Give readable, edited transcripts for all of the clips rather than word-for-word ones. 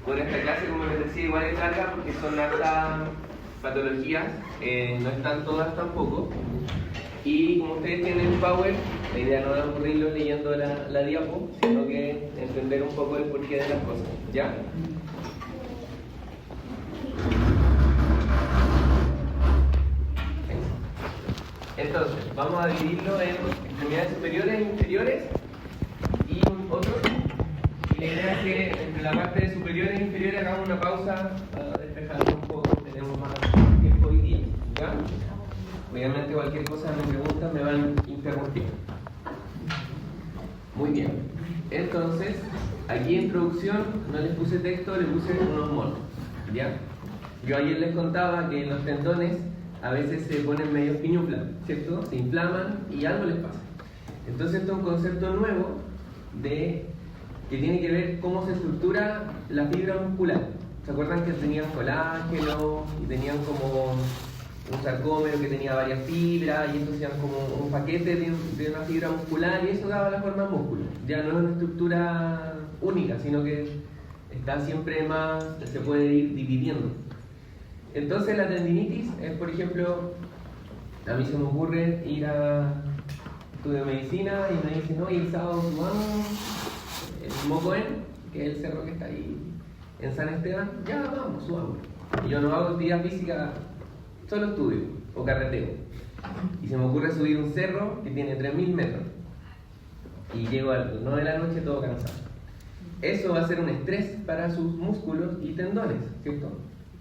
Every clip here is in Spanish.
Bueno, esta clase, como les decía, igual es larga porque son hartas patologías, no están todas tampoco. Y como ustedes tienen Power, la idea no es aburrirlo leyendo la diapo, sino que entender un poco el porqué de las cosas, ¿ya? Entonces, vamos a dividirlo en extremidades superiores e inferiores y otros. Y la idea es que entre la parte de superiores e inferiores hagamos una pausa para despejarnos un poco. Tenemos más tiempo hoy día, ¿ya? Obviamente cualquier cosa me preguntan, me van a interrumpir. Muy bien. Entonces, aquí en introducción no les puse texto, les puse unos monos, ¿ya? Yo ayer les contaba que los tendones a veces se ponen medio piñuflas, ¿cierto? Se inflaman y algo les pasa. Entonces esto es un concepto nuevo que tiene que ver cómo se estructura la fibra muscular. ¿Se acuerdan que tenían colágeno y tenían como un sarcómero que tenía varias fibras y esto hacían como un paquete de una fibra muscular y eso daba la forma músculo? Ya no es una estructura única, sino que está siempre más, se puede ir dividiendo. Entonces la tendinitis es, por ejemplo, a mí se me ocurre ir a estudio de medicina y me dicen, oye, el sábado subamos el Mocoen, que es el cerro que está ahí en San Esteban, ya vamos, subamos. Y yo no hago actividad física, solo estudio o carreteo. Y se me ocurre subir un cerro que tiene 3000 metros. Y llego a las 9 de la noche todo cansado. Eso va a ser un estrés para sus músculos y tendones, ¿cierto?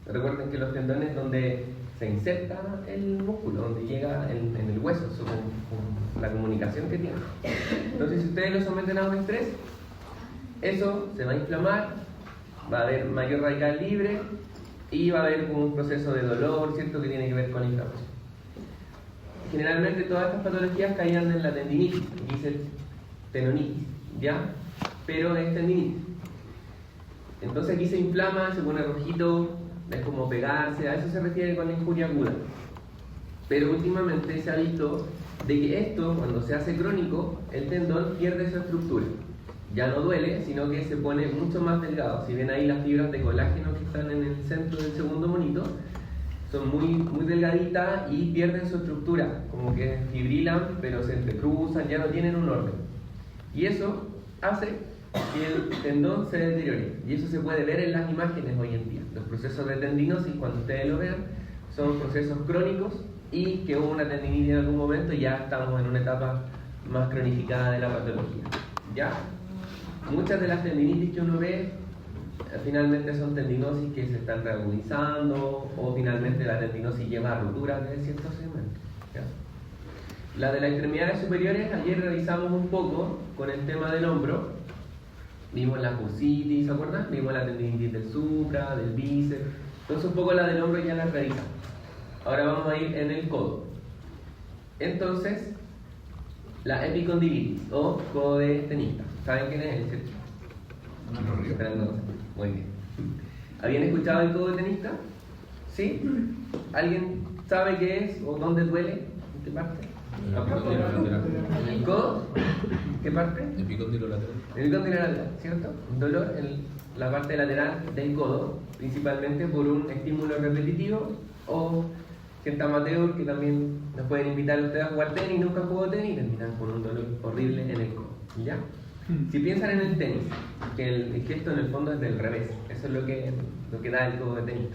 Recuerden que los tendones donde se inserta el músculo, donde llega en el hueso, con la comunicación que tiene. Entonces, si ustedes lo someten a un estrés, eso se va a inflamar, va a haber mayor radical libre y va a haber como un proceso de dolor, ¿cierto?, que tiene que ver con la inflamación. Generalmente todas estas patologías caían en la tendinitis, aquí dice tenonitis, ¿ya? Pero es tendinitis. Entonces aquí se inflama, se pone rojito, es como pegarse, a eso se refiere con la injuria aguda. Pero últimamente se ha visto de que esto, cuando se hace crónico, el tendón pierde su estructura. Ya no duele, sino que se pone mucho más delgado. Si ven ahí las fibras de colágeno que están en el centro del segundo monito, son muy delgaditas y pierden su estructura, como que fibrilan, pero se entrecruzan, ya no tienen un orden. Y eso hace que el tendón se deteriore. Y eso se puede ver en las imágenes hoy en día. Los procesos de tendinosis, cuando ustedes lo vean, son procesos crónicos y que hubo una tendinitis en algún momento y ya estamos en una etapa más cronificada de la patología. ¿Ya? Muchas de las tendinitis que uno ve finalmente son tendinosis que se están reagudizando o finalmente la tendinosis lleva a rotura de ciertos segmentos. ¿Ya? La de las extremidades superiores, ayer revisamos un poco con el tema del hombro. Vimos la bursitis, ¿se acuerdan? Vimos la tendinitis del supra, del bíceps. Entonces un poco la del hombro ya la revisamos. Ahora vamos a ir en el codo. Entonces, la epicondilitis o codo de tenista. ¿Saben quién es el cierto? No. Muy bien. ¿Habían escuchado el codo de tenista? ¿Sí? ¿Alguien sabe qué es o dónde duele? ¿En qué parte? ¿En el codo? ¿Qué parte? El epicóndilo lateral. El epicóndilo lateral, ¿cierto? Un dolor en la parte lateral del codo, principalmente por un estímulo repetitivo o gente amateur que también nos pueden invitar a ustedes a jugar tenis y nunca jugó tenis y terminan con un dolor horrible en el codo. ¿Ya? Si piensan en el tenis, que el gesto en el fondo es del revés, eso es lo que da el codo de tenis.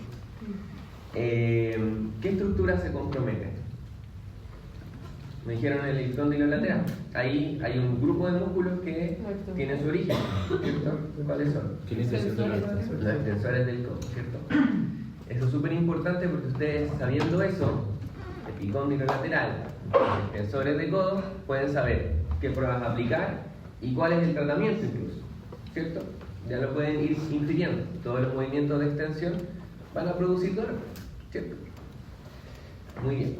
¿Qué estructura se compromete? Me dijeron el epicóndilo lateral. Ahí hay un grupo de músculos que tienen su origen, ¿cierto? ¿Cuáles son? Los extensores del codo, ¿cierto? Eso es súper importante porque ustedes, sabiendo eso, epicóndilo lateral, extensores de codo, pueden saber qué pruebas aplicar y cuál es el tratamiento incluso, ¿cierto? Ya lo pueden ir infiriendo. Todos los movimientos de extensión van a producir dolor, ¿cierto? Muy bien.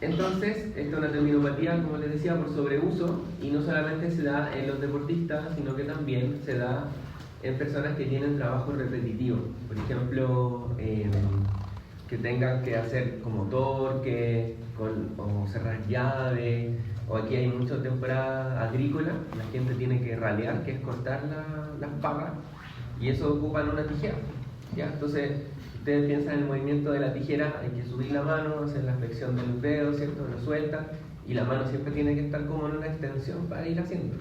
Entonces, esta es una tendinopatía, como les decía, por sobreuso y no solamente se da en los deportistas, sino que también se da en personas que tienen trabajo repetitivo. Por ejemplo, que tengan que hacer como torque o cerrar llave, o aquí hay mucha temporada agrícola, la gente tiene que ralear, que es cortar las papas, y eso ocupan una tijera, ¿ya? Entonces, ustedes piensan en el movimiento de la tijera, hay que subir la mano, hacer la flexión de los dedos, ¿cierto? Lo sueltan, y la mano siempre tiene que estar como en una extensión para ir haciendo,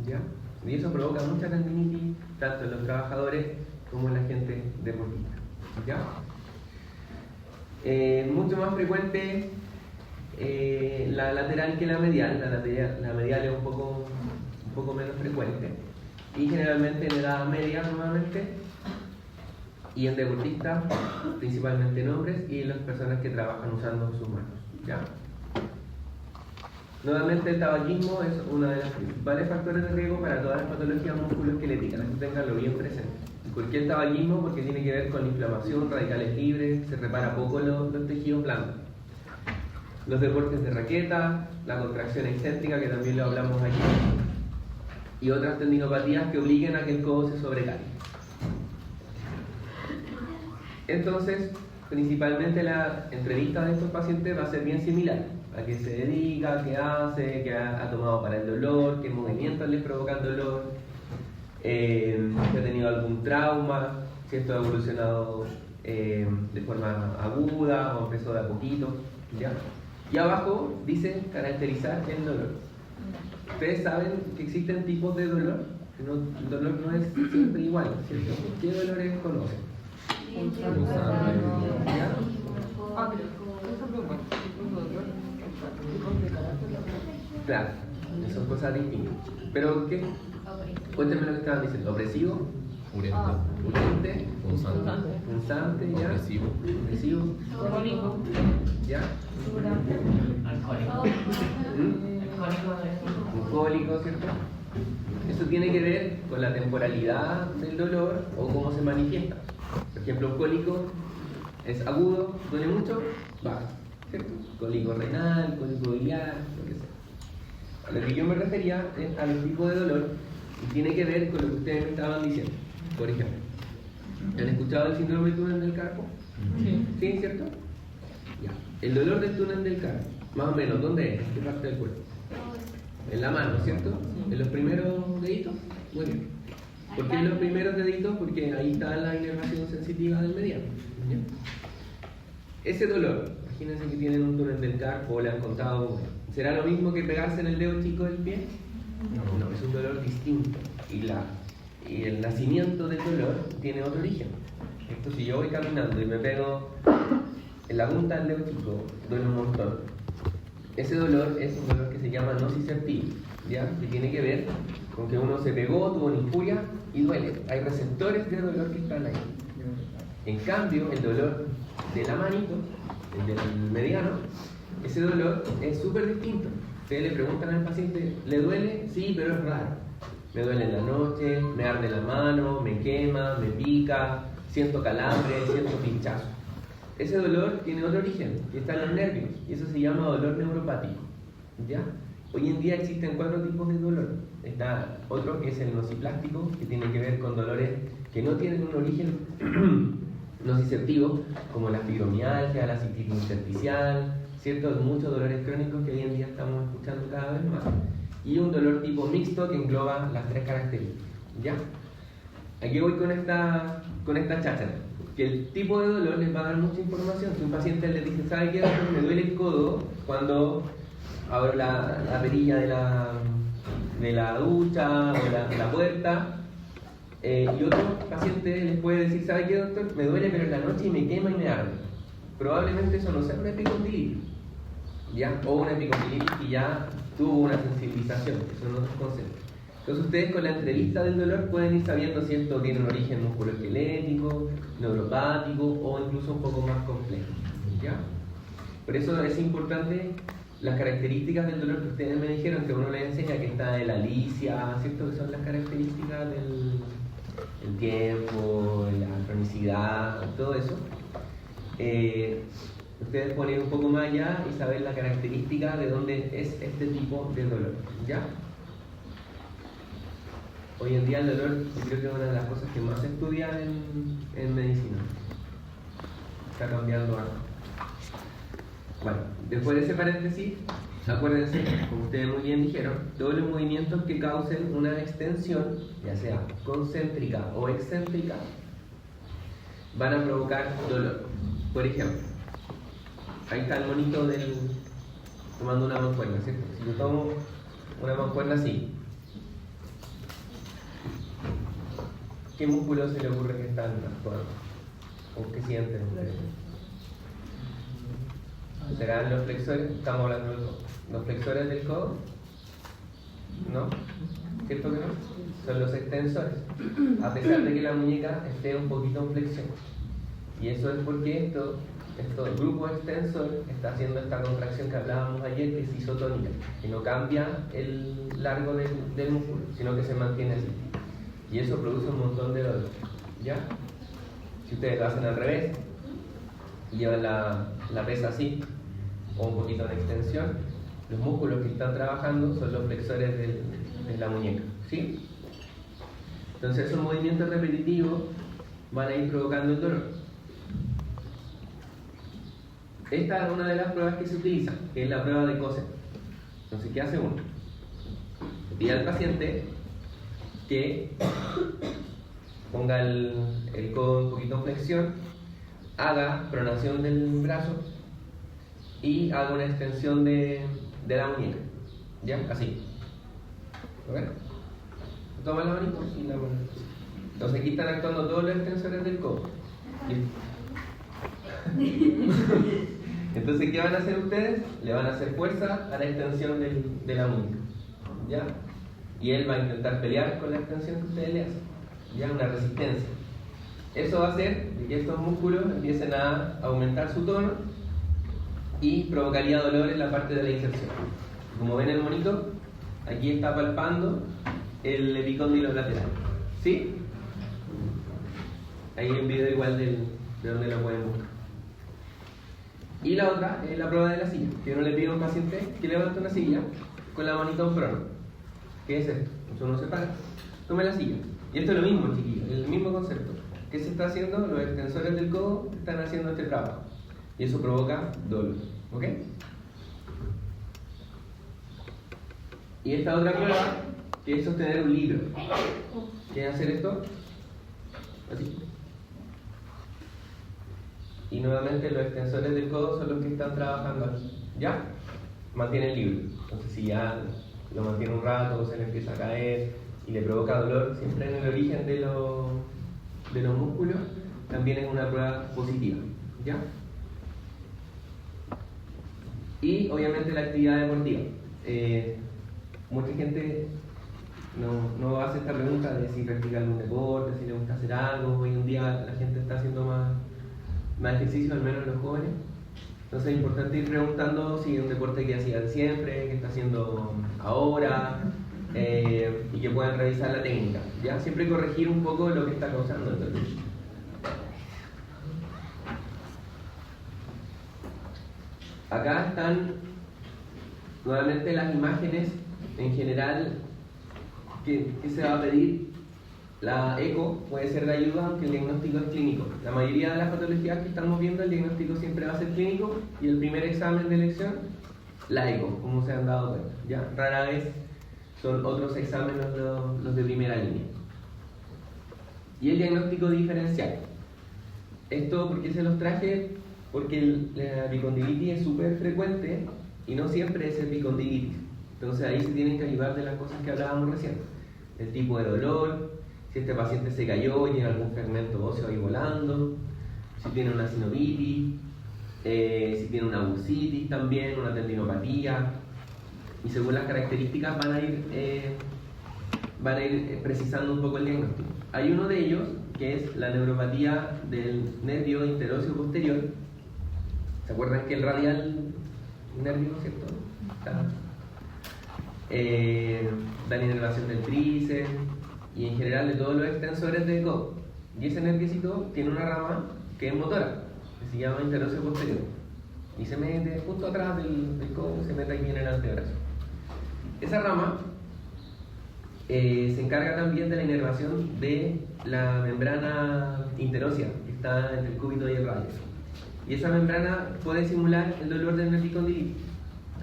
¿ya? Y eso provoca mucha tendinitis, tanto en los trabajadores como en la gente deportista, ¿ya? Mucho más frecuente la lateral que la medial. La medial es un poco menos frecuente, y generalmente en edad media normalmente, y en deportistas, principalmente en hombres y en las personas que trabajan usando sus manos, ¿ya? Nuevamente, el tabaquismo es uno de los principales factores de riesgo para todas las patologías musculoesqueléticas, así que tenganlo bien presente. ¿Por qué el tabaquismo? Porque tiene que ver con inflamación, radicales libres, se repara poco los tejidos blandos. Los deportes de raqueta, la contracción excéntrica, que también lo hablamos aquí, y otras tendinopatías que obliguen a que el codo se sobrecargue. Entonces, principalmente la entrevista de estos pacientes va a ser bien similar: a qué se dedica, qué hace, qué ha tomado para el dolor, qué movimientos les provocan dolor, si ha tenido algún trauma, si esto ha evolucionado de forma aguda o empezó de a poquito, ¿ya? Y abajo dice caracterizar el dolor. Ustedes saben que existen tipos de dolor, el dolor no es siempre igual, ¿cierto? ¿Qué dolores conocen? ¿Ya? Claro, son cosas distintas. ¿Pero qué? Cuéntenme lo que estaban diciendo. ¿Opresivo? Urgente. Punzante, ¿ya? Opresivo. Cólico. ¿Ya? Alcohólico. Cólico, ¿cierto? Eso tiene que ver con la temporalidad del dolor o cómo se manifiesta. Por ejemplo, un cólico es agudo, duele mucho, baja, ¿cierto? Cólico renal, cólico biliar, lo que sea. A lo que yo me refería es a los tipos de dolor, y tiene que ver con lo que ustedes me estaban diciendo. Por ejemplo, ¿han escuchado el síndrome del túnel del carpo? ¿Sí, cierto? Ya. El dolor del túnel del carpo, más o menos, ¿dónde es? ¿En qué parte del cuerpo? En la mano, ¿cierto? ¿En los primeros deditos? Muy bien. ¿Por qué en los primeros deditos? Porque ahí está la inervación sensitiva del mediano. ¿Ya? Ese dolor, imagínense que tienen un túnel del carpo o le han contado cómo es. ¿Será lo mismo que pegarse en el dedo chico del pie? No, es un dolor distinto. Y el nacimiento del dolor tiene otro origen. Esto, si yo voy caminando y me pego en la punta del dedo chico, duele un montón. Ese dolor es un dolor que se llama nociceptivo, ¿ya? Que tiene que ver con que uno se pegó, tuvo una injuria y duele. Hay receptores de dolor que están ahí. En cambio, el dolor de la manito, el del mediano, ese dolor es súper distinto. Ustedes le preguntan al paciente, ¿le duele? Sí, pero es raro. Me duele en la noche, me arde la mano, me quema, me pica, siento calambre, siento pinchazo. Ese dolor tiene otro origen, que está en los nervios, y eso se llama dolor neuropático, ¿ya? Hoy en día existen 4 tipos de dolor. Está otro que es el nociplástico, que tiene que ver con dolores que no tienen un origen nociceptivo, como la fibromialgia, la cistitis intersticial, ¿cierto? Muchos dolores crónicos que hoy en día estamos escuchando cada vez más. Y un dolor tipo mixto que engloba las 3 características, ¿ya? Aquí voy con esta cháchara, que el tipo de dolor les va a dar mucha información. Si un paciente le dice, ¿sabe qué? Me duele el codo cuando abro la perilla de la ducha o la puerta, y otro paciente les puede decir, ¿sabe qué, doctor? Me duele pero en la noche y me quema y me arde. Probablemente eso no sea una epicondilitis, ¿ya? O una epicondilitis que ya tuvo una sensibilización, eso no es concepto. Entonces ustedes con la entrevista del dolor pueden ir sabiendo si esto tiene un origen musculoesquelético, neuropático o incluso un poco más complejo, ¿ya? Por eso es importante las características del dolor que ustedes me dijeron, que uno les enseña, que está de la licia, ¿cierto? Que son las características del tiempo, la cronicidad, todo eso. Ustedes pueden ir un poco más allá y saber la característica de dónde es este tipo de dolor, ¿ya? Hoy en día el dolor yo creo que es una de las cosas que más se estudia en medicina. está cambiando algo. Bueno, después de ese paréntesis, acuérdense, como ustedes muy bien dijeron, todos los movimientos que causen una extensión, ya sea concéntrica o excéntrica, van a provocar dolor. Por ejemplo, ahí está el monito tomando una mancuerna, ¿cierto? Si yo tomo una mancuerna así, ¿qué músculos se le ocurre que están actuando? ¿O qué sienten ustedes? ¿Serán los flexores? Estamos hablando del codo. ¿Los flexores del codo? ¿No? ¿Cierto que no? Son los extensores. A pesar de que la muñeca esté un poquito en flexión. Y eso es porque el grupo extensor está haciendo esta contracción que hablábamos ayer, que es isotónica, que no cambia el largo del músculo, sino que se mantiene así. Y eso produce un montón de dolor. ¿Ya? Si ustedes lo hacen al revés y llevan la pesa así, o un poquito en extensión, los músculos que están trabajando son los flexores de la muñeca. ¿Sí? Entonces esos movimientos repetitivos van a ir provocando el dolor. Esta es una de las pruebas que se utiliza, que es la prueba de Coset. Entonces, ¿qué hace uno? Le pide al paciente que ponga el codo un poquito en flexión, haga pronación del brazo y haga una extensión de la muñeca. ¿Ya? Así. ¿Lo ven? Toma la manito y la mano. Entonces aquí están actuando todos los extensores del codo. Entonces, ¿qué van a hacer ustedes? Le van a hacer fuerza a la extensión de la muñeca. ¿Ya? Y él va a intentar pelear con la extensión que ustedes le hacen. ¿Ya? Una resistencia. Eso va a hacer que estos músculos empiecen a aumentar su tono y provocaría dolor en la parte de la inserción. Como ven el monito, aquí está palpando el epicóndilo lateral. ¿Sí? Ahí hay un video igual de donde lo pueden buscar. Y la otra es la prueba de la silla, que uno le pide a un paciente que levante una silla con la manita en prono. ¿Qué es esto? Entonces uno se para, tome la silla. Y esto es lo mismo, chiquillos, el mismo concepto. ¿Qué se está haciendo? Los extensores del codo están haciendo este trabajo. Y eso provoca dolor. ¿Ok? Y esta otra prueba, que es sostener un libro. ¿Quieren hacer esto? Así. Y nuevamente los extensores del codo son los que están trabajando aquí. ¿Ya? Mantiene el libro. Entonces si ya lo mantiene un rato, se le empieza a caer y le provoca dolor, siempre en el origen de los músculos, también es una prueba positiva. ¿Ya? Y obviamente la actividad deportiva. Mucha gente no hace esta pregunta de si practica algún deporte, si le gusta hacer algo. Hoy en día la gente está haciendo más ejercicio, al menos los jóvenes. Entonces es importante ir preguntando si es un deporte que hacían siempre, que está haciendo ahora, y que puedan revisar la técnica. ¿Ya? Siempre corregir un poco lo que está causando el dolor. Acá están nuevamente las imágenes en general que se va a pedir. La eco puede ser de ayuda, aunque el diagnóstico es clínico. La mayoría de las patologías que estamos viendo, el diagnóstico siempre va a ser clínico, y el primer examen de elección, la eco, como se han dado cuenta. ¿Ya? Rara vez son otros exámenes los de primera línea. Y el diagnóstico diferencial. Esto, ¿por qué se los traje? Porque la epicondilitis es súper frecuente y no siempre es epicondilitis. Entonces ahí se tienen que ayudar de las cosas que hablábamos recién. El tipo de dolor, si este paciente se cayó y tiene algún fragmento óseo ahí volando, si tiene una sinovitis, si tiene una bursitis también, una tendinopatía, y según las características van a ir precisando un poco el diagnóstico. Hay uno de ellos que es la neuropatía del nervio interóseo posterior. ¿Se acuerdan que el radial nervio, cierto? Da la inervación del tríceps y en general de todos los extensores del codo. Y ese nerviecito tiene una rama que es motora, que se llama interóseo posterior. Y se mete justo atrás del codo, se mete aquí en el antebrazo. Esa rama se encarga también de la inervación de la membrana interósea, que está entre el cúbito y el radio. y esa membrana puede simular el dolor de una epicondilitis.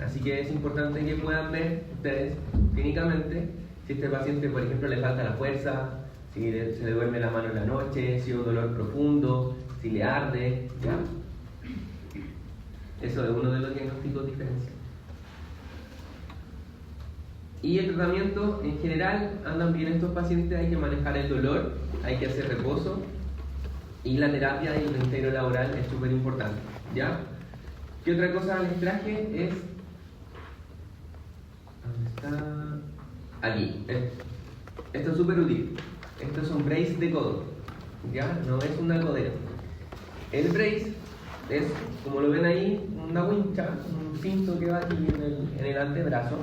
Así que es importante que puedan ver ustedes clínicamente si este paciente, por ejemplo, le falta la fuerza, si se le duerme la mano en la noche, si hay un dolor profundo, si le arde, ¿ya? Eso es uno de los diagnósticos diferenciales. Y el tratamiento, en general, andan bien estos pacientes, hay que manejar el dolor, hay que hacer reposo, y la terapia y el reintegro laboral es súper importante, ¿ya? ¿Qué otra cosa les traje? Es... ¿dónde está? Aquí. Esto es súper útil. Esto es un brace de codo, ¿ya? No es una codera. El brace es, como lo ven ahí, una wincha, un cinto que va aquí en el antebrazo,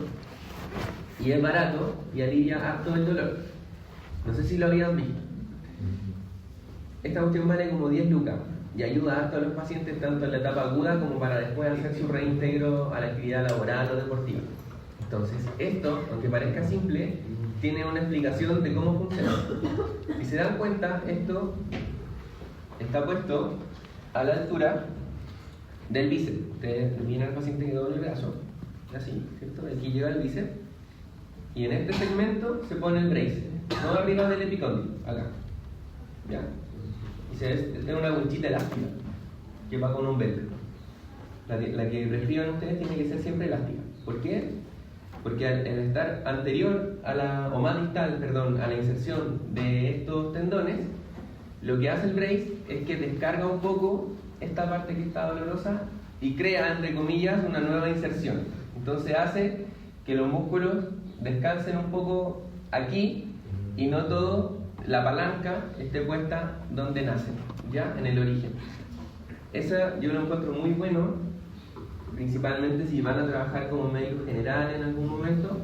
y es barato y alivia harto el dolor. No sé si lo habían visto. Esta cuestión vale como 10 lucas y ayuda harto a los pacientes tanto en la etapa aguda como para después hacer su reintegro a la actividad laboral o deportiva. Entonces, esto, aunque parezca simple, tiene una explicación de cómo funciona. Si se dan cuenta, esto está puesto a la altura del bíceps. Ustedes miran al paciente que dobla el brazo, así, ¿cierto? Aquí llega el bíceps, y en este segmento se pone el brace, no arriba del epicóndilo, acá, ¿ya? Y es una winchita elástica que va con un velcro. La que prescriban ustedes tiene que ser siempre elástica. ¿Por qué? Porque al estar anterior a o más distal, perdón, a la inserción de estos tendones, lo que hace el brace es que descarga un poco esta parte que está dolorosa y crea, entre comillas, una nueva inserción. Entonces hace que los músculos descansen un poco aquí y no todo, la palanca esté puesta donde nace, ya en el origen. Esa yo lo encuentro muy bueno, principalmente si van a trabajar como médico general en algún momento,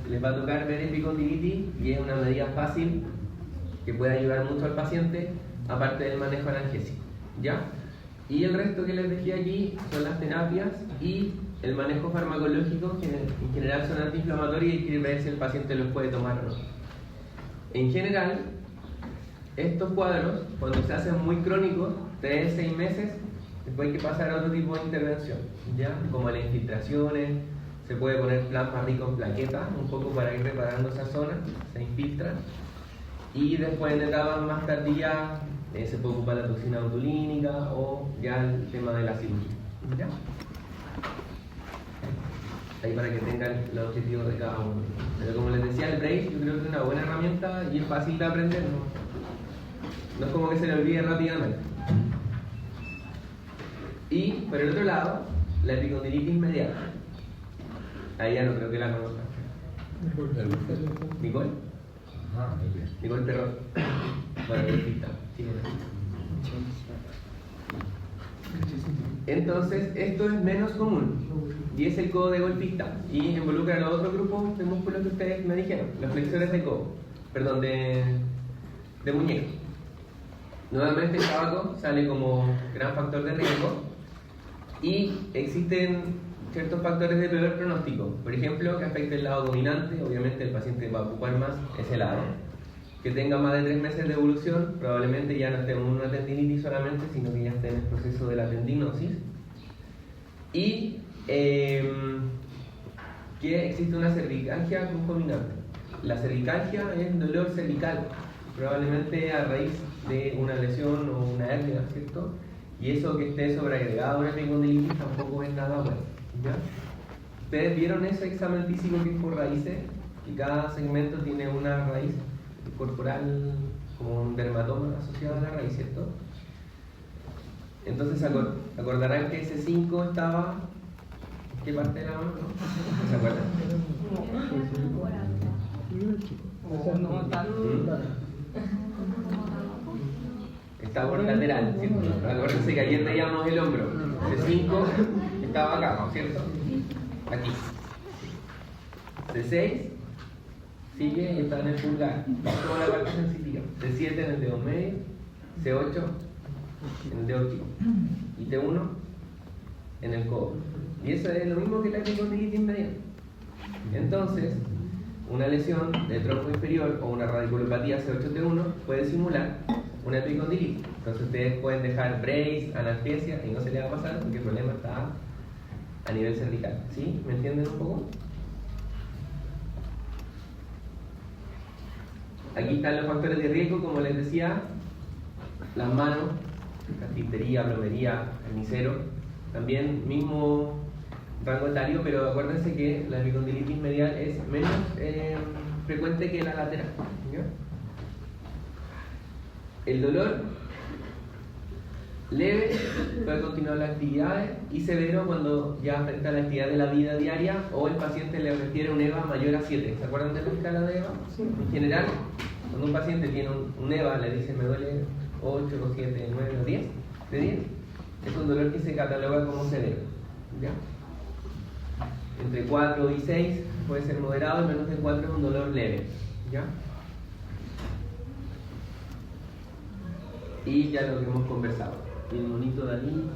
les va a tocar ver epicondilitis y es una medida fácil que puede ayudar mucho al paciente, aparte del manejo analgésico, ¿ya? Y el resto que les dejé aquí son las terapias y el manejo farmacológico, que en general son antiinflamatorios y hay que ver si el paciente los puede tomar o no. En general, estos cuadros, cuando se hacen muy crónicos, 3-6 meses, después hay que pasar a otro tipo de intervención, ¿ya? Como las infiltraciones, se puede poner plasma rico en plaquetas, un poco para ir reparando esa zona, se infiltra. Y después en etapas más tardías se puede ocupar la toxina botulínica o ya el tema de la cirugía, ¿ya? Ahí para que tengan los objetivos de cada uno. Pero como les decía, el brace yo creo que es una buena herramienta y es fácil de aprender, no es como que se le olvide rápidamente. Y por el otro lado, la epicondilitis mediana. Ahí ya no creo que la conozcan. ¿Nicole? Nicole Perrot. Bueno, golfista. Entonces, esto es menos común y es el codo de golfista y involucra a los otros grupos de músculos que ustedes me dijeron, los flexores de codo, perdón, de muñeca. Nuevamente el tabaco sale como gran factor de riesgo y existen ciertos factores de peor pronóstico, por ejemplo, que afecte el lado dominante, obviamente el paciente va a ocupar más ese lado, que tenga más de 3 meses de evolución, probablemente ya no esté en una tendinitis solamente, sino que ya esté en el proceso de la tendinosis, y que existe una cervicalgia concomitante. La cervicalgia es dolor cervical, probablemente a raíz de una lesión o una hernia, ¿cierto? Y eso que esté sobreagregado a una epicondilitis tampoco es nada bueno, ¿ya? ¿Ustedes vieron ese examen físico que es por raíces? Que cada segmento tiene una raíz corporal como un dermatoma asociado a la raíz, ¿cierto? Entonces acordarán que ese 5 estaba... ¿Qué parte de la mano? ¿No se acuerdan? Está por lateral, ¿cierto? Acuérdense que ayer veíamos el hombro. Ese 5 estaba acá, ¿cierto? Aquí. C6 sigue y está en el pulgar, toda la parte sensitiva. C7 en el dedo medio, C8 en el dedo chico y T1 en el codo. Y eso es lo mismo que la epicondilitis mediana. Entonces, una lesión del tronco inferior o una radiculopatía C8T1 puede simular una epicondilitis. Entonces ustedes pueden dejar brace, analgesia y no se les va a pasar porque el problema está a nivel cervical. ¿Sí? ¿Me entienden un poco? Aquí están los factores de riesgo, como les decía, las manos, carpintería, plomería, carnicero, también mismo rango etario, pero acuérdense que la epicondilitis medial es menos frecuente que la lateral. ¿Ya? El dolor leve puede continuar las actividades y severo cuando ya afecta la actividad de la vida diaria o el paciente le refiere un EVA mayor a 7. ¿Se acuerdan de la escala de EVA? Sí. En general, cuando un paciente tiene un EVA, le dice me duele 8, 7, 9 o 10, de 10, es un dolor que se cataloga como severo. ¿Ya? Entre 4 y 6 puede ser moderado y menos de 4 es un dolor leve. ¿Ya? Y ya lo que hemos conversado. Y el monito de ahí.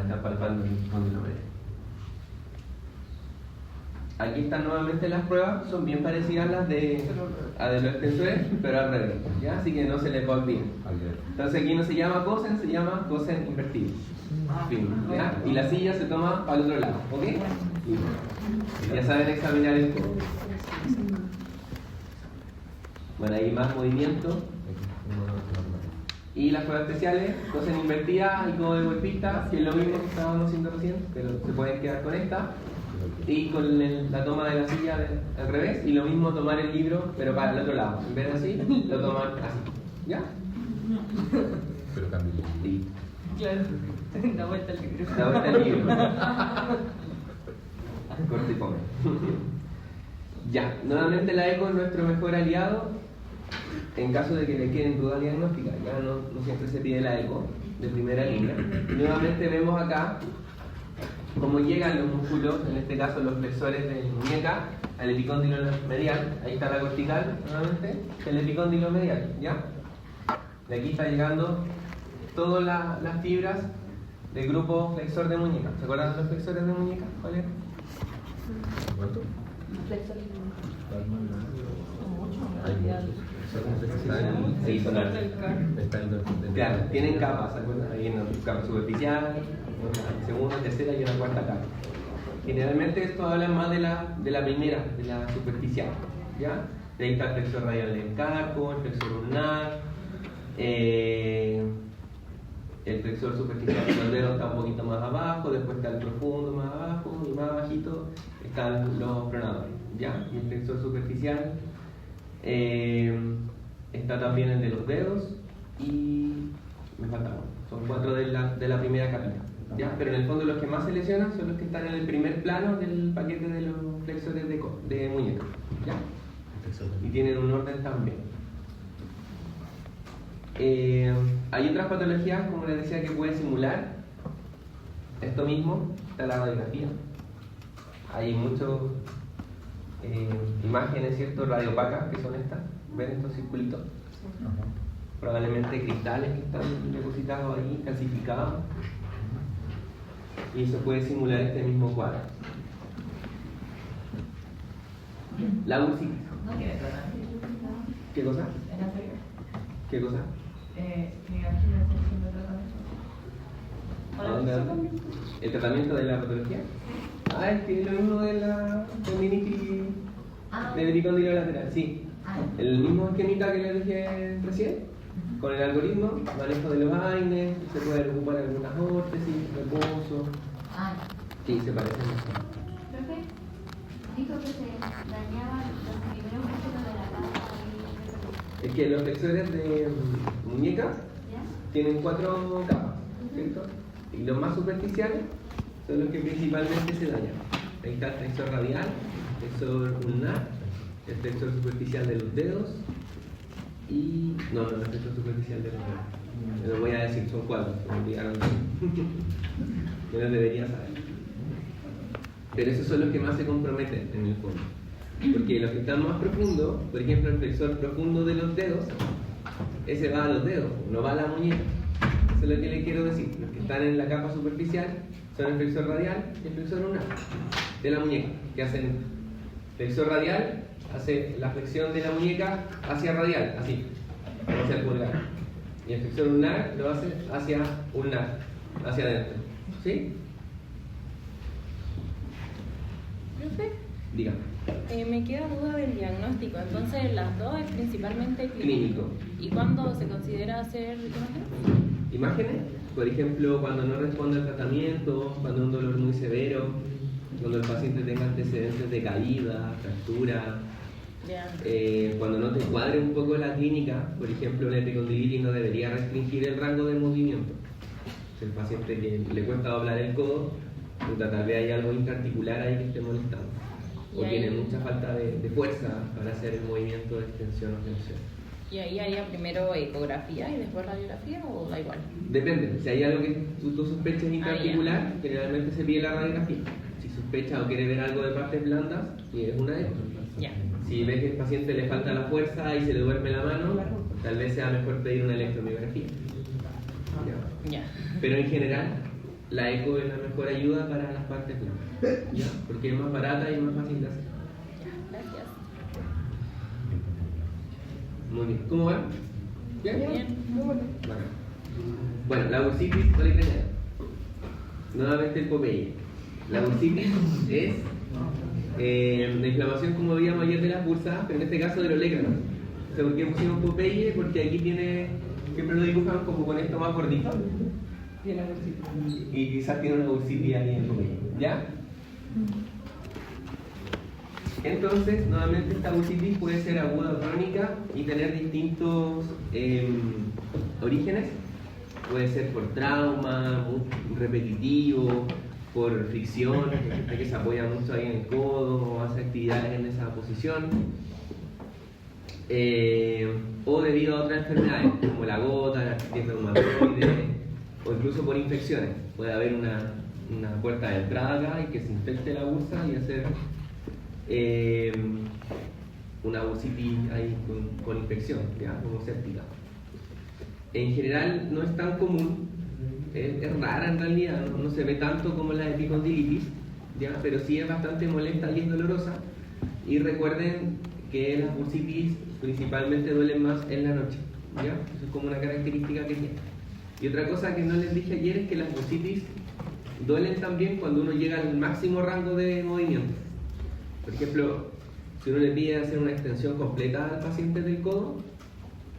Está palpando el condilomere. Aquí están nuevamente las pruebas, son bien parecidas a las de los extensores, pero al revés, ¿ya? Así que no se les va a olvidar. Entonces aquí no se llama Cosen, se llama Cosen invertido. Fin, ¿ya? Y la silla se toma para el otro lado, ¿ok? Ya saben examinar el codo. Bueno, hay más movimiento. Y las pruebas especiales, Cosen invertida y codo de golpista, que es lo mismo que estábamos haciendo recién, pero se pueden quedar con esta. Y con la toma de la silla al revés, y lo mismo tomar el libro, pero para el otro lado. En vez de así, lo toman así. ¿Ya? Pero cambio. Sí. Claro, da vuelta el libro. Da vuelta el libro. Corte y come. Ya, nuevamente la eco es nuestro mejor aliado en caso de que le queden dudas diagnósticas. Ya no siempre se pide la eco de primera línea. Y nuevamente vemos acá cómo llegan los músculos, en este caso los flexores de muñeca, al epicóndilo medial. Ahí está la cortical, nuevamente, el epicóndilo medial, ¿ya? De aquí está llegando todas las fibras del grupo flexor de muñeca. ¿Se acuerdan de los flexores de muñeca? ¿Cuál es? ¿Cuánto? Flexores de muñeca. Sí, son altos. Claro, tienen capas, ¿se acuerdan? Hay una capa superficial, una segunda, tercera y una cuarta capa. Generalmente esto habla más de la primera, de la superficial, ¿ya? De ahí está el flexor radial del carpo, el flexor ulnar, el flexor superficial de los dedos está un poquito más abajo, después está el profundo más abajo y más abajito están los pronadores, ¿ya? Y el flexor superficial está también el de los dedos y me falta uno. Son 4 de la primera capita, ¿ya? Pero en el fondo los que más se lesionan son los que están en el primer plano del paquete de los flexores de muñeca, ¿ya? Y tienen un orden también. Hay otras patologías, como les decía, que pueden simular esto mismo. Está la radiografía. Hay muchas imágenes, ¿cierto? Radiopacas, que son estas. ¿Ven estos circulitos? Probablemente cristales que están depositados ahí, calcificados. Y eso puede simular este mismo cuadro. La UCI. No quiere ¿Qué cosa? ¿En anterior? ¿Qué cosa? ¿El tratamiento de la patología? Es que es lo mismo de la tendinitis del epicóndilo lateral, sí. El mismo esquemita que les dije recién, con el algoritmo, manejo de los AINES, se puede ocupar algunas órtesis, reposo. Sí, se parecen mucho. Profe, dijo que se dañaban los primeros músculos de la cara. Es que los flexores de muñeca ¿Ya? tienen 4 capas, ¿cierto? Y los más superficiales son los que principalmente se dañan. Ahí está el flexor radial, el flexor ulnar, el flexor superficial de los dedos y... No, el flexor superficial de los dedos. Te lo voy a decir, son 4, me olvidaron. Yo los debería saber. Pero esos son los que más se comprometen en el fondo. Porque los que están más profundos, por ejemplo el flexor profundo de los dedos, ese va a los dedos, no va a la muñeca. Eso es lo que les quiero decir. Los que están en la capa superficial son el flexor radial y el flexor ulnar de la muñeca, que hacen Flexor radial, hace la flexión de la muñeca hacia radial, así, hacia el pulgar. Y el flexor ulnar lo hace hacia ulnar, hacia adentro. ¿Sí? Profe, Dígame. me queda duda del diagnóstico. Entonces, las dos es principalmente Clínico. ¿Y cuándo se considera hacer imágenes? Imágenes, por ejemplo, cuando no responde al tratamiento, cuando un dolor muy severo, cuando el paciente tenga antecedentes de caída, fractura, Ya. cuando no te cuadre un poco la clínica, por ejemplo, la epicondilitis no debería restringir el rango de movimiento. Si el paciente que le cuesta doblar el codo, puta, tal vez hay algo inarticular ahí que esté molestando. O Y ahí- tiene mucha falta de fuerza para hacer el movimiento de extensión o flexión. ¿Y ahí haría primero ecografía y después radiografía o da igual? Depende, si hay algo que tú sospechas intraarticular, ya. generalmente se pide la radiografía. Si sospechas o quiere ver algo de partes blandas, es una eco. Ya. Si ves que al paciente le falta la fuerza y se le duerme la mano, tal vez sea mejor pedir una electromiografía. ¿Ya? Ya. Pero en general, la eco es la mejor ayuda para las partes blandas, ¿ya? Porque es más barata y más fácil de hacer. Ya, gracias. Muy bien. ¿Cómo va? ¿Bien? Bien. Bacán. Bueno, la bursitis policraniana. Nuevamente el Popeye. La bursitis es la inflamación, como veíamos ayer, de las bursas, pero en este caso del olecrano. O sea, ¿por qué pusimos Popeye? Porque aquí tiene, siempre lo dibujamos como con esto más gordito. Tiene bolsita. Y quizás tiene una bursitis ahí en el Popeye. ¿Ya? Entonces, nuevamente esta bursitis puede ser aguda o crónica y tener distintos orígenes. Puede ser por trauma, muy repetitivo, por fricción, gente que se apoya mucho ahí en el codo o hace actividades en esa posición. O debido a otras enfermedades, como la gota, la artritis reumatoide, o incluso por infecciones. Puede haber una puerta de entrada acá y que se infecte la bursa y hacer una bursitis ahí con infección, ¿ya? Como séptica. En general no es tan común, es rara en realidad, no se ve tanto como la epicondilitis, ¿ya? Pero sí es bastante molesta y es dolorosa. Y recuerden que las bursitis principalmente duelen más en la noche, ¿ya? Eso es como una característica que tiene. Y otra cosa que no les dije ayer es que las bursitis duelen también cuando uno llega al máximo rango de movimiento. Por ejemplo, si uno le pide hacer una extensión completa al paciente del codo,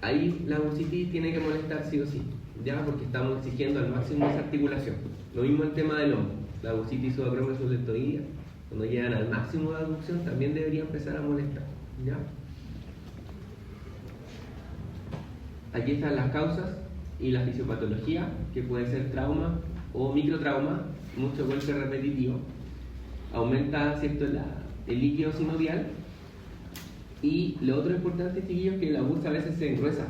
ahí la bursitis tiene que molestar sí o sí, ya, porque estamos exigiendo al máximo esa articulación. Lo mismo el tema del hombro, la bursitis subacromiocefaloctoidea, cuando llegan al máximo de aducción también debería empezar a molestar, ¿ya? Aquí están las causas y la fisiopatología, que puede ser trauma o microtrauma, mucho golpe repetitivo, aumenta, ¿cierto?, el líquido sinovial. Y lo otro importante, chiquillos, es que la bursa a veces se engruesa.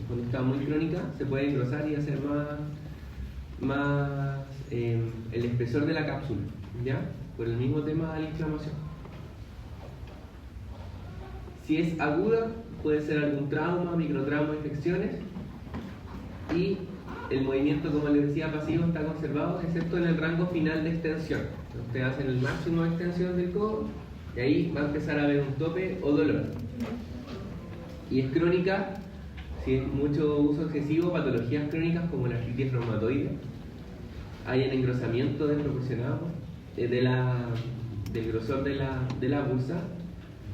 Cuando está muy crónica se puede engrosar y hacer más el espesor de la cápsula, ¿ya? Por el mismo tema de la inflamación. Si es aguda, puede ser algún trauma, microtrauma, infecciones. Y el movimiento, como les decía, pasivo está conservado, excepto en el rango final de extensión. Ustedes hacen el máximo de extensión del codo y ahí va a empezar a haber un tope o dolor. Y es crónica, si es mucho uso excesivo, patologías crónicas como la artritis reumatoide. Hay un engrosamiento desproporcionado del grosor de la bursa.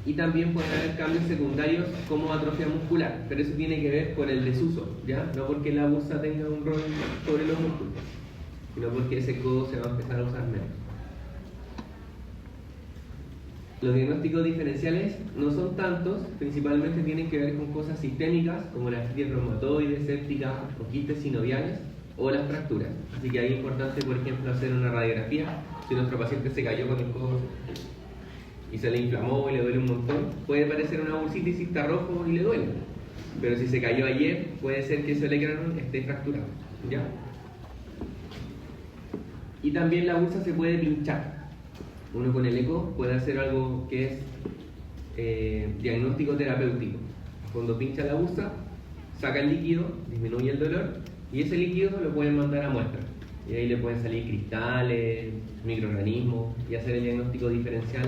Y también pueden haber cambios secundarios como atrofia muscular, pero eso tiene que ver con el desuso, ¿ya? No porque la bursa tenga un rol sobre los músculos, sino porque ese codo se va a empezar a usar menos. Los diagnósticos diferenciales no son tantos, principalmente tienen que ver con cosas sistémicas como la artritis reumatoide, séptica, o quistes sinoviales o las fracturas. Así que ahí es importante, por ejemplo, hacer una radiografía. Si nuestro paciente se cayó con el codo y se le inflamó y le duele un montón, puede parecer una bursitis, está rojo y le duele. Pero si se cayó ayer, puede ser que ese olecranon esté fracturado, ¿ya? Y también la bursa se puede pinchar. Uno con el eco puede hacer algo que es diagnóstico terapéutico. Cuando pincha la bursa, saca el líquido, disminuye el dolor y ese líquido lo pueden mandar a muestra. Y ahí le pueden salir cristales, microorganismos y hacer el diagnóstico diferencial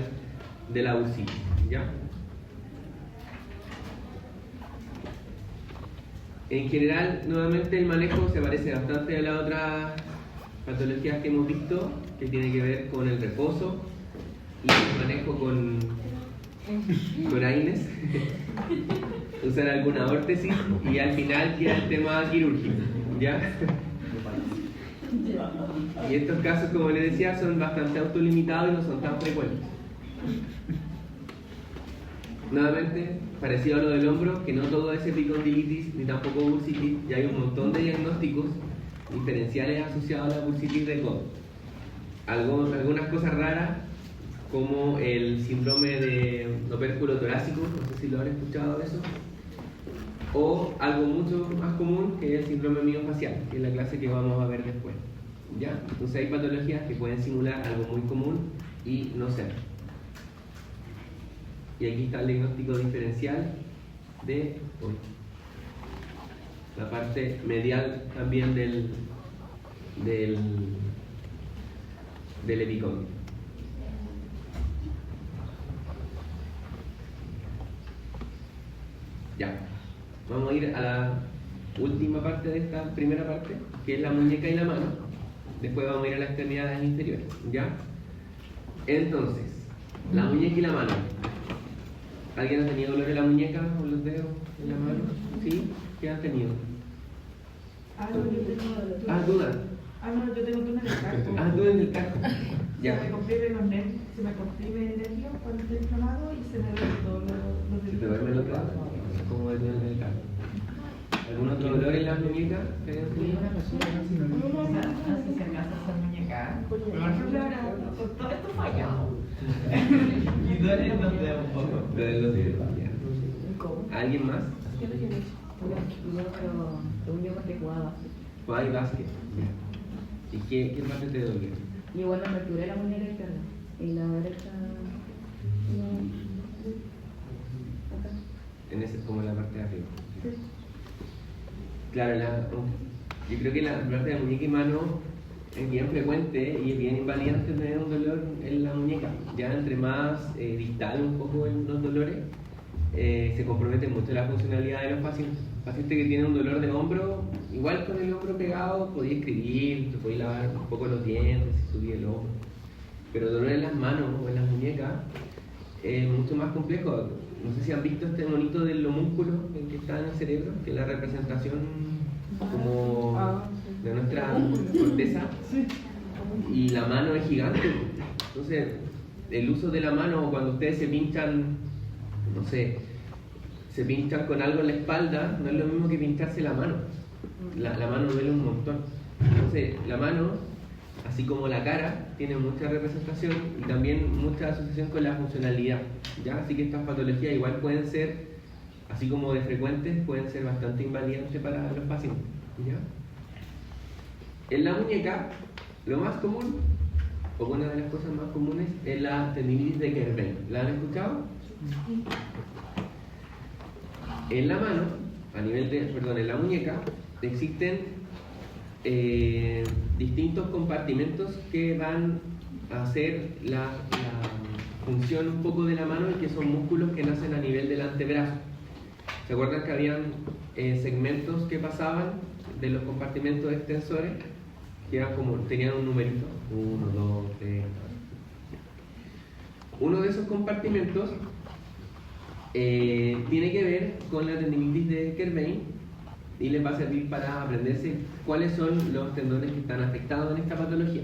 de la bursitis, ¿ya? En general, nuevamente el manejo se parece bastante a las otras patologías que hemos visto, que tiene que ver con el reposo y el manejo con AINES, usar alguna órtesis y al final queda el tema quirúrgico, ¿ya? Y estos casos, como les decía, son bastante autolimitados y no son tan frecuentes. Nuevamente, parecido a lo del hombro, que no todo es epicondilitis ni tampoco bursitis, y hay un montón de diagnósticos diferenciales asociados a la bursitis de codo. Algunas cosas raras, como el síndrome de opérculo torácico, no sé si lo han escuchado eso, o algo mucho más común que es el síndrome miofacial, que es la clase que vamos a ver después, ¿ya? Entonces hay patologías que pueden simular algo muy común y no ser. Y aquí está el diagnóstico diferencial de la parte medial también del epicóndilo. Ya, vamos a ir a la última parte de esta primera parte, que es la muñeca y la mano. Después vamos a ir a las extremidades inferiores, ¿ya? Entonces, la muñeca y la mano. ¿Alguien ha tenido dolor en la muñeca o en los dedos, en la mano? ¿Sí? ¿Qué han tenido? No, yo tengo dolor. ¿Dudas? No, yo tengo túnel del casco. Dudas en el casco. Se Ya. me comprime los nervios, se me comprime el nervio cuando estoy inflamado y se me duele todo los ¿Se te duerme el otro? ¿Cómo es en el casco? ¿Algún otro dolor en las muñecas que hayan tenido? Así se me hace esa muñeca. Por ejemplo, ahora, todo esto fallado. Y duele los dedos un poco. Duelen los dedos, ya. ¿Alguien más? Jugaba y básquet. Ya. ¿Y qué parte te dolió? Y bueno, me fracturé la muñeca izquierda y la derecha acá. En ese, como en la parte de arriba. Sí. Claro, yo creo que la parte de la muñeca y mano es bien frecuente y es bien invalidante tener un dolor en la muñeca. Ya entre más distal un poco en los dolores, se compromete mucho la funcionalidad de los pacientes. Paciente que tiene un dolor de hombro, igual con el hombro pegado, podía escribir, te podía lavar un poco los dientes, subir el hombro. Pero dolor en las manos o en las muñecas es mucho más complejo. No sé si han visto este monito del homúnculo en que está en el cerebro, que es la representación como de nuestra corteza, y la mano es gigante. Entonces, el uso de la mano, cuando ustedes se pinchan, no sé, se pinchan con algo en la espalda, no es lo mismo que pincharse la mano. La mano duele un montón. Entonces, la mano, así como la cara, tiene mucha representación y también mucha asociación con la funcionalidad, ¿ya? Así que estas patologías igual pueden ser, así como de frecuentes, pueden ser bastante invalidantes para los pacientes, ¿ya? En la muñeca, lo más común, o una de las cosas más comunes, es la tendinitis de Kerbein. ¿La han escuchado? En la mano, en la muñeca, existen distintos compartimentos que van a hacer la función un poco de la mano y que son músculos que nacen a nivel del antebrazo. ¿Se acuerdan que habían segmentos que pasaban de los compartimentos extensores? Que eran como, tenían un numerito, 1, 2, 3. Uno de esos compartimentos tiene que ver con la tendinitis de Kerbein y les va a servir para aprenderse cuáles son los tendones que están afectados en esta patología.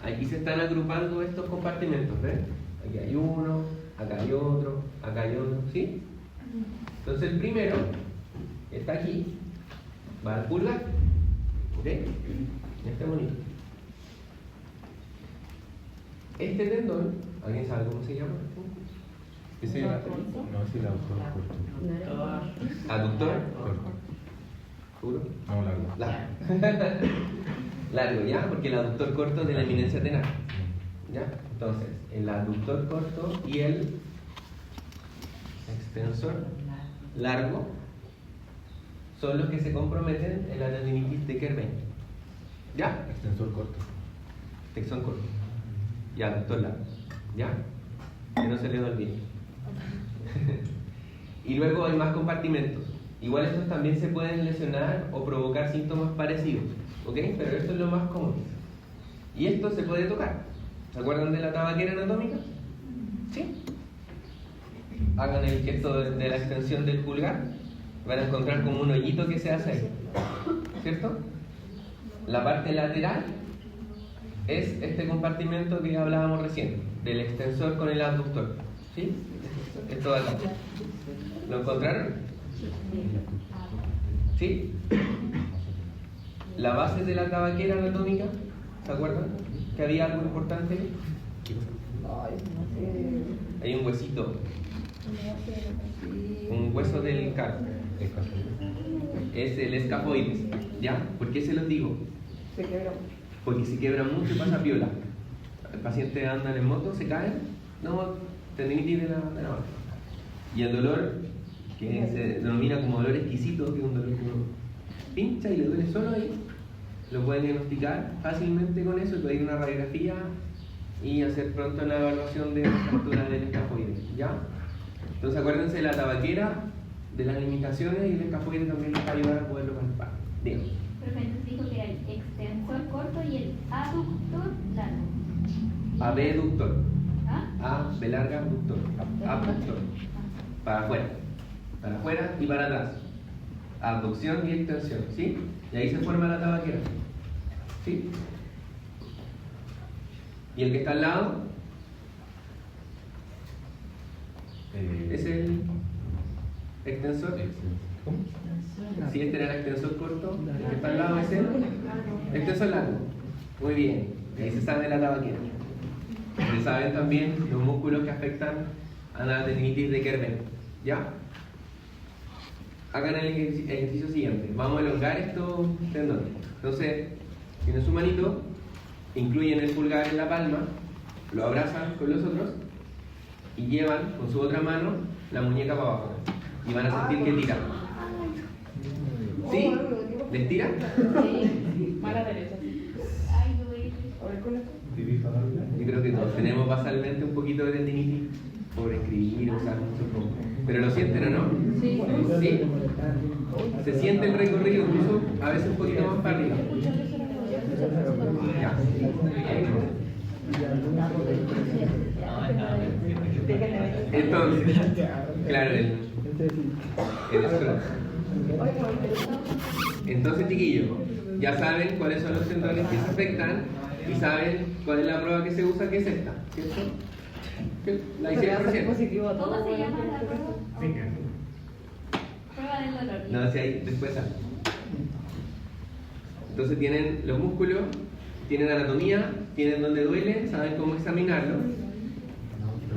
Aquí se están agrupando estos compartimentos, ¿ven? Aquí hay uno, acá hay otro, ¿sí? Entonces el primero está aquí, va al pulgar, ¿ok? Este bonito. Este tendón, ¿alguien sabe cómo se llama? Ese no es el autor corto. ¿Aductor? Corto. ¿Seguro? No, largo. Largo. Largo, ¿ya? Porque el aductor corto es de la eminencia tenar. ¿Ya? Entonces, el aductor corto y el extensor largo son los que se comprometen en la tendinitis de Kerbein. ¿Ya? Extensor corto. Extensor corto. Y aductor largo. ¿Ya? que no se les olvide. Y luego hay más compartimentos. Igual estos también se pueden lesionar o provocar síntomas parecidos, ¿ok? Pero esto es lo más común. Y esto se puede tocar. ¿Se acuerdan de la tabaquera anatómica? ¿Sí? Hagan el gesto de la extensión del pulgar. Van a encontrar como un hoyito que se hace ahí, ¿cierto? La parte lateral es este compartimento que hablábamos recién, del extensor con el abductor, ¿sí? Esto de acá. ¿Lo encontraron? ¿Sí? La base de la tabaquera anatómica, ¿se acuerdan? Que había algo importante. Hay un huesito, un hueso del carpo. Es el escafoides, ¿ya? ¿Por qué se los digo? Se quebra mucho. Porque se quiebra mucho y pasa piola. El paciente anda en moto, se cae, no, tendinitis de la mano. Y el dolor, que se denomina como dolor exquisito, que es un dolor que uno pincha y le duele solo ahí, lo pueden diagnosticar fácilmente con eso, pueden ir a una radiografía y hacer pronto la evaluación de la fractura del escafoides, ¿ya? Entonces acuérdense de la tabaquera, de las limitaciones, y el escafoides también les va a ayudar a poderlo palpar. Dígame. Profe, entonces dijo que era el extensor corto y el aductor largo. Abductor. ¿Ah? A, B larga, abductor. Abductor. Para afuera y para atrás. Abducción y extensión, ¿sí? Y ahí se forma la tabaquera, ¿sí? Y el que está al lado es el extensor. ¿Cómo? Si este era el extensor corto, el que está al lado es el extensor largo. Muy bien, y ahí se sabe la tabaquera. Se saben también los músculos que afectan a la tendinitis de Kerber, ¿ya? Hagan el ejercicio siguiente. Vamos a elongar estos tendones. Entonces, tienen su manito, incluyen el pulgar en la palma, lo abrazan con los otros y llevan con su otra mano la muñeca para abajo. Y van a sentir que tira. ¿Sí? ¿Les tira? Sí. Mala derecha. Ay, yo voy A ver con esto. Yo creo que todos tenemos basalmente un poquito de tendinitis por escribir, usar mucho tiempo. Pero lo sienten, ¿o no? Sí. ¿Sí? Se siente el recorrido, incluso a veces un poquito más para arriba. Ya. Entonces, claro, el scroll. Entonces, chiquillos, ya saben cuáles son los tendones que se afectan y saben cuál es la prueba que se usa, que es esta, ¿cierto? La hicieron recién. Positivo a todo. ¿Cómo se llama la prueba? Prueba del dolor. No, si ahí después sale. Entonces tienen los músculos, tienen anatomía, tienen dónde duele, saben cómo examinarlo.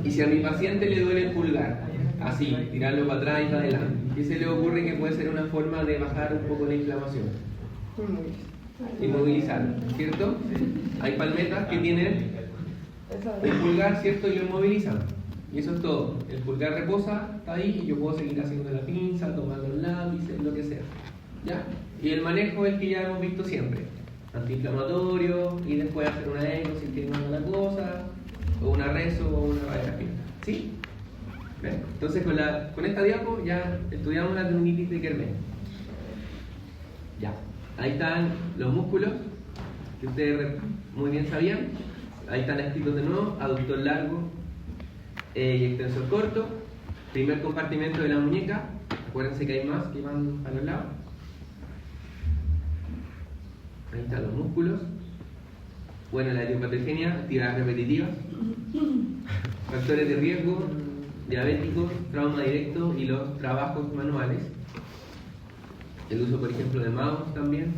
Y si a mi paciente le duele el pulgar, así, tirarlo para atrás y para adelante, ¿qué se le ocurre que puede ser una forma de bajar un poco la inflamación? Inmovilizarlo, ¿cierto? Hay palmetas que tienen el pulgar, ¿cierto? Y lo inmovilizan. Y eso es todo. El pulgar reposa, está ahí, y yo puedo seguir haciendo la pinza, tomando el lápiz, lo que sea. ¿Ya? Y el manejo es el que ya hemos visto siempre. Antiinflamatorio, y después hacer una eco si tiene una cosa, o una reso, o una radiografía. ¿Sí? ¿Ven? Entonces con esta diapo ya estudiamos la tendinitis de Kerber. Ya. Ahí están los músculos, que ustedes muy bien sabían. Ahí están escritos de nuevo: aductor largo y extensor corto. Primer compartimento de la muñeca. Acuérdense que hay más que van a los lados. Ahí están los músculos. Bueno, la idiopatogenia, actividades repetitivas, factores de riesgo, diabéticos, trauma directo y los trabajos manuales. El uso, por ejemplo, de mouse también.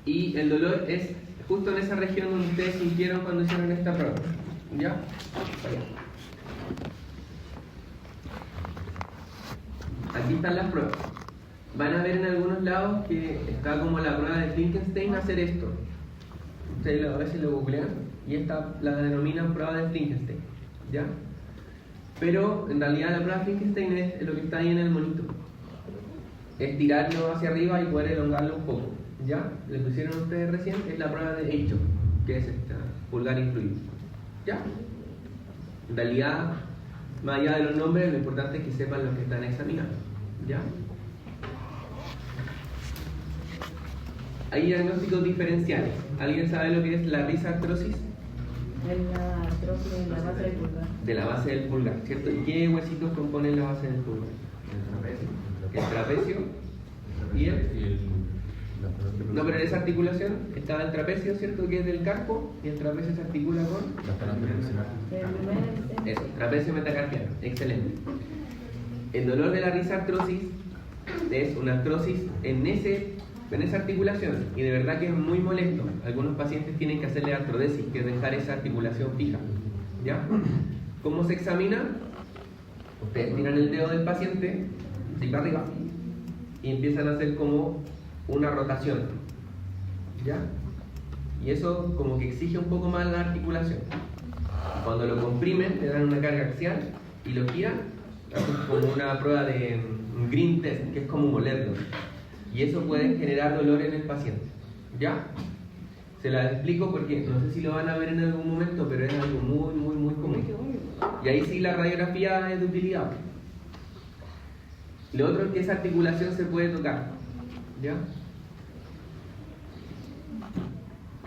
Y el dolor es justo en esa región donde ustedes sintieron cuando hicieron esta prueba. ¿Ya? Allá. Aquí están las pruebas. Van a ver en algunos lados que está como la prueba de Frankenstein hacer esto. Ustedes a veces lo googlean y esta la denominan prueba de Frankenstein. ¿Ya? Pero en realidad la prueba de Frankenstein es lo que está ahí en el monito. Es tirarlo hacia arriba y poder elongarlo un poco. ¿Ya? Lo que hicieron ustedes recién es la prueba de H, que es esta, pulgar incluido. ¿Ya? En realidad, más allá de los nombres, lo importante es que sepan lo que están examinando. ¿Ya? Hay diagnósticos diferenciales. ¿Alguien sabe lo que es la risartrosis? Es la artrosis en la base del pulgar. De la base del pulgar, ¿cierto? ¿Y qué huesitos componen la base del pulgar? El trapecio y el... No, pero en esa articulación está el trapecio, ¿cierto? Que es del carpo, y el trapecio se articula con... Eso, trapecio metacarpiano, excelente. El dolor de la risartrosis es una artrosis en esa articulación, y de verdad que es muy molesto. Algunos pacientes tienen que hacerle artrodesis, que es dejar esa articulación fija. ¿Ya? ¿Cómo se examina? Ustedes tiran el dedo del paciente, así para arriba, y empiezan a hacer como una rotación. ¿Ya? Y eso como que exige un poco más la articulación. Cuando lo comprimen, le dan una carga axial y lo giran, hacen como una prueba de green test, que es como molerlo. Y eso puede generar dolor en el paciente. ¿Ya? Se las explico porque no sé si lo van a ver en algún momento, pero es algo muy, muy, muy común. Y ahí sí la radiografía es de utilidad. Lo otro es que esa articulación se puede tocar. ¿Ya?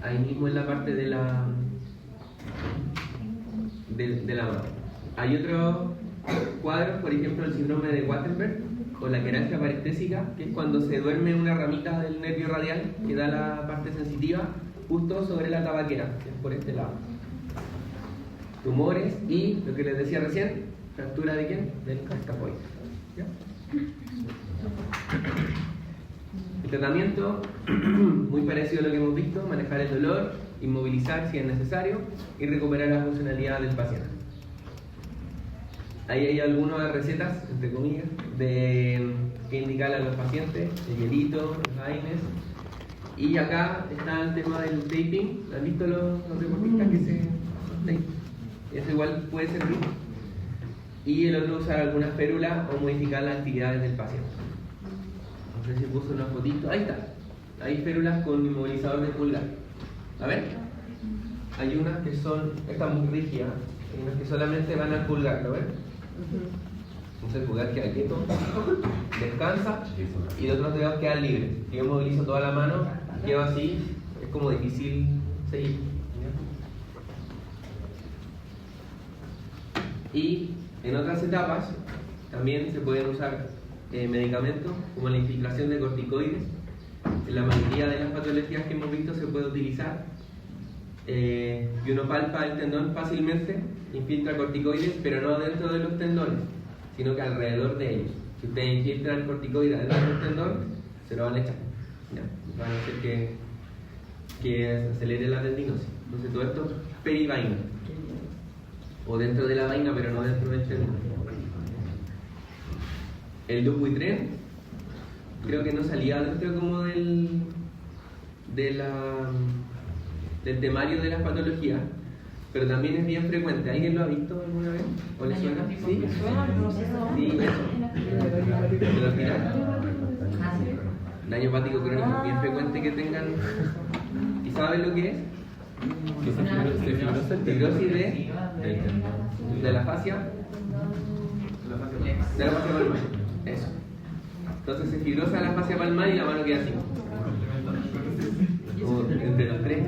Ahí mismo en la parte de la mano. Hay otros cuadros, por ejemplo el síndrome de Wattenberg o la queralgia parestésica, que es cuando se duerme una ramita del nervio radial que da la parte sensitiva justo sobre la tabaquera, que es por este lado. Tumores y, lo que les decía recién, fractura de ¿quién? Del cascapoide. ¿Ya? El tratamiento, muy parecido a lo que hemos visto: manejar el dolor, inmovilizar si es necesario y recuperar la funcionalidad del paciente. Ahí hay algunas recetas, entre comillas, de que indicar a los pacientes: el hielito, los AINES. Y acá está el tema del taping. ¿Han visto los deportistas que se tape? Eso igual puede servir. Y el otro, usar algunas férulas o modificar las actividades del paciente. No sé si puso una fotito. Ahí está. Hay férulas con inmovilizador de pulgar. A ver. Hay unas que son, esta muy rígida, hay unas que solamente van al pulgar, ¿lo ven? Entonces el pulgar queda quieto, descansa y los otros dedos quedan libres. Si yo movilizo toda la mano, quedo así, es como difícil seguir. Y en otras etapas también se pueden usar medicamentos como la infiltración de corticoides. En la mayoría de las patologías que hemos visto se puede utilizar. Y uno palpa el tendón fácilmente, infiltra corticoides, pero no dentro de los tendones, sino que alrededor de ellos. Si ustedes infiltran corticoides dentro del tendón, se lo van a echar. ¿Ya? Van a hacer que se acelere la tendinosis. Entonces todo esto es perivaina, o dentro de la vaina, pero no dentro del tendón. El Dupuytren creo que no salía dentro como del temario de las patologías, pero también es bien frecuente. ¿Alguien lo ha visto alguna vez? ¿O le suena? ¿Sí? Sí, eso. ¿Se lo tiran? Daño hepático crónico es bien frecuente que tengan. ¿Y saben lo que es? Fibrosis de la fascia. De la fascia palmar. Eso. Entonces se fibrosa la fascia palmar y la mano queda así. Entre los tres,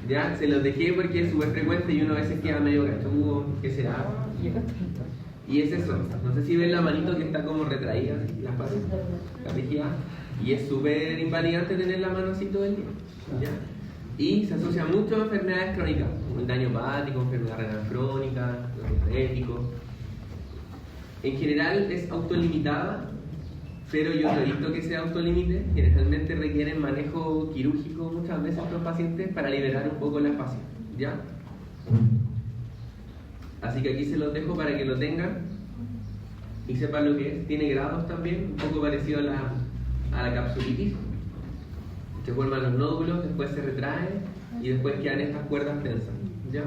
ya se los dejé porque es súper frecuente y uno a veces queda medio cachudo, ¿qué será? Y es eso, no sé si ven la manito que está como retraída, la fascia, la rígida, y es súper invalidante tener la mano así todo el día, ¿ya? Y se asocia mucho a enfermedades crónicas, como el daño hepático, enfermedad renal crónica, diabético. En general es autolimitada, pero yo no he visto que sea autolimite. Generalmente requieren manejo quirúrgico muchas veces los pacientes para liberar un poco la fascia, ¿ya? Así que aquí se los dejo para que lo tengan y sepan lo que es. Tiene grados también, un poco parecido a la capsulitis. Se forman los nódulos, después se retraen y después quedan estas cuerdas tensas, ¿ya?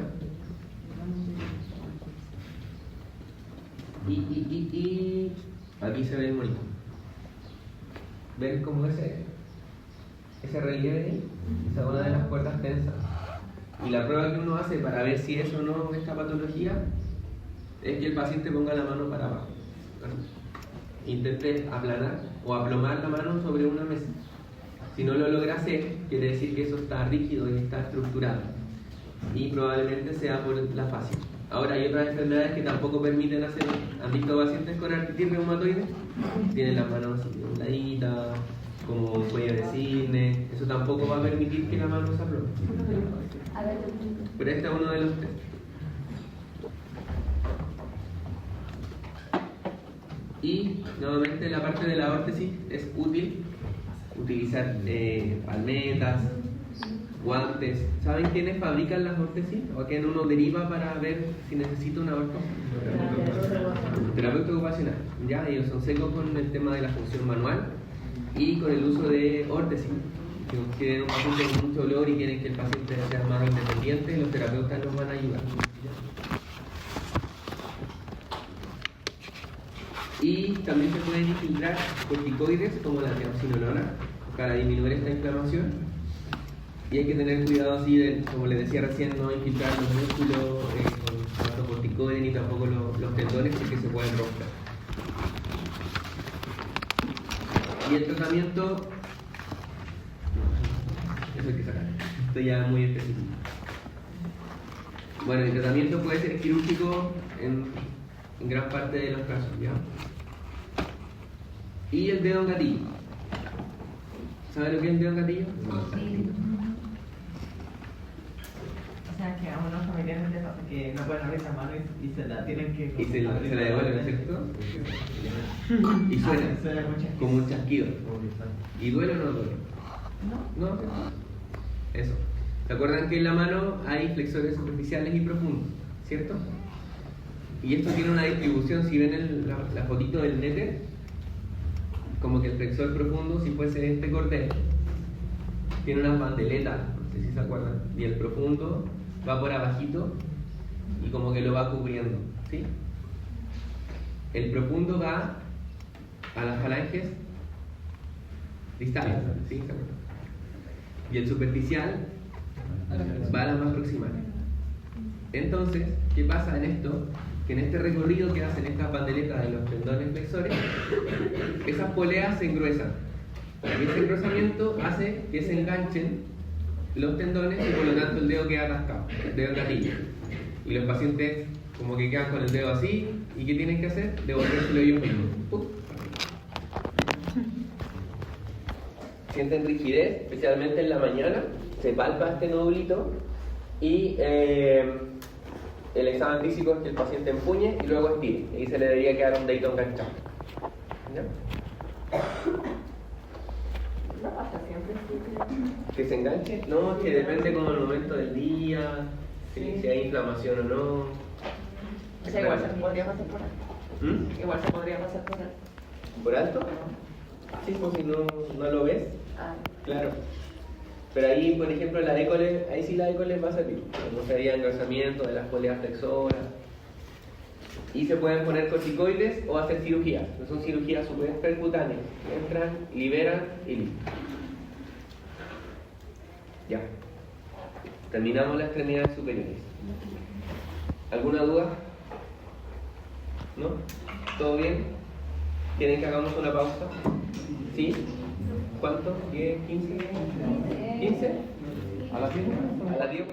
Y aquí se ve el monito. ¿Ven cómo ese ese relieve, esa es una de las cuerdas tensas. Y la prueba que uno hace para ver si es o no esta patología es que el paciente ponga la mano para abajo. Intente aplanar o aplomar la mano sobre una mesa. Si no lo logra hacer, quiere decir que eso está rígido y está estructurado. Y probablemente sea por la fascia. Ahora hay otras enfermedades que tampoco permiten hacer. ¿Han visto pacientes con artritis reumatoide? Tienen las manos así dobladitas, como un cuello de cisne. Eso tampoco va a permitir que la mano se aplome. Pero este es uno de los test. Y nuevamente la parte de la órtesis es útil utilizar palmetas, guantes. ¿Saben quiénes fabrican las órtesis? ¿O a quién uno deriva para ver si necesita una órtesis? Terapeuta ocupacional. Ya, ellos son secos con el tema de la función manual y con el uso de órtesis. Si tienen un paciente con mucho dolor y quieren que el paciente sea más independiente, los terapeutas los van a ayudar. Y también se pueden infiltrar corticoides como la triamcinolona para disminuir esta inflamación. Y hay que tener cuidado así, como les decía recién, no infiltrar los músculos con los corticoides ni tampoco los tendones porque se pueden romper. Y el tratamiento, eso hay que sacar, esto ya es muy específico. Bueno, el tratamiento puede ser quirúrgico en gran parte de los casos, ¿ya? Y el dedo en gatillo. ¿Saben lo que es el dedo en gatillo? O sea, que a unos familiares que no pueden abrir esa mano y se la tienen que... Y se la devuelven, ¿cierto? Y suena como un chasquido. ¿Y duele o no duele? No. No. Eso. ¿Se acuerdan que en la mano hay flexores superficiales y profundos? ¿Cierto? Y esto tiene una distribución, si ven la fotito del néter, como que el flexor profundo, si fuese este cordel, tiene una bandeleta, no sé si se acuerdan, y el profundo va por abajito y como que lo va cubriendo, ¿sí? El profundo va a las falanges distales, ¿sí? Y el superficial va a las más proximales. Entonces, ¿qué pasa en esto? Que en este recorrido que hacen estas bandeletas de los tendones flexores, esas poleas se engruesan. Y ese engrosamiento hace que se enganchen los tendones y por lo tanto el dedo queda atascado, el dedo gatillo. Y los pacientes como que quedan con el dedo así, ¿y qué tienen que hacer? Devolvérselo ellos mismos. Sienten rigidez, especialmente en la mañana, se palpa este nodulito y el examen físico es que el paciente empuñe y luego estire. Y se le debería quedar un dedito enganchado. ¿Ya? No pasa siempre. ¿Que se enganche? No, es que depende como el momento del día, si hay inflamación o no. O sea, igual se podría pasar por alto. Igual se podría pasar por alto. ¿Por alto? Sí, pues si no lo ves. Claro. Pero ahí, por ejemplo, la école, ahí sí la école va a servir. Como sería engrosamiento de las poleas flexoras. Y se pueden poner corticoides o hacer cirugías. No son cirugías super percutáneas. Entran, liberan y listo. Ya. Terminamos las extremidades superiores. ¿Alguna duda? ¿No? ¿Todo bien? ¿Quieren que hagamos una pausa? ¿Sí? ¿Cuánto? ¿10? ¿15? ¿15? ¿A las 10? ¿A las 10?